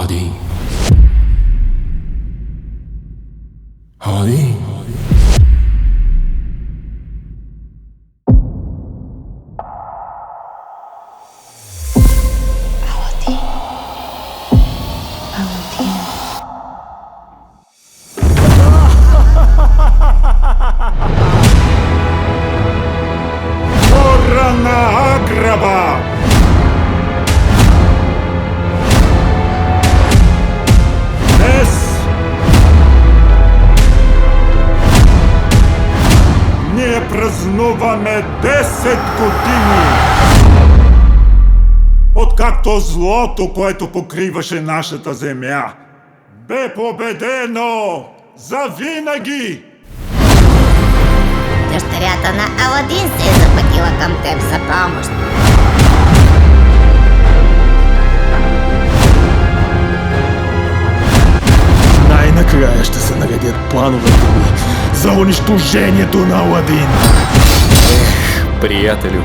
Аладдин. Аладдин. Корана Аграба! Днес ние празнуваме 10 години, откакто злото, което покриваше нашата земя, бе победено завинаги! Дъщерята на Аладин се е запътила към теб за помощ. Най-накрая ще се наредят плановете ми за унищожението на Аладин. Приятелю,